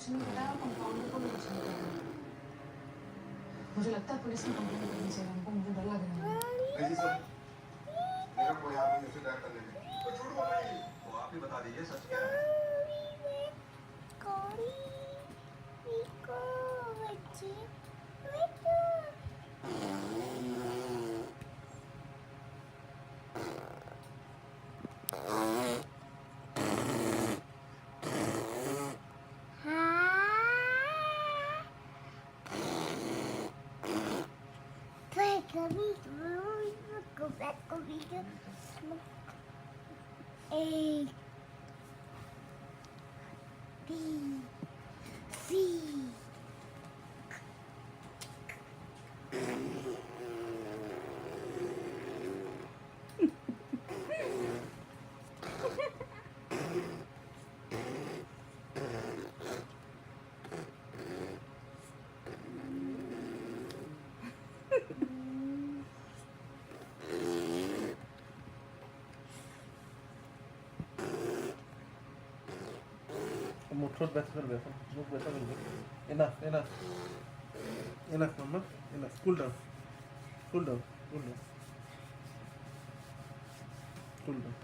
कुछ नहीं बताया, कंपाउंडर को भी कुछ नहीं बताया। मुझे लगता है पुलिस में कंप्लेंट करनी चाहिए हमको, मुझे डर लग रहा है। नहीं जी सर, मेरा कोई हाथ नहीं उसे डर करने में। तो झूठ बोल रही है, तो आप ही बता दीजिए सच क्या है। Go back, go A, B, C. मुठोट बैठ कर बैठो, मुख बैठा कर दो। Enough, enough, enough, mama, enough. Cool down, cool down, cool down, cool down.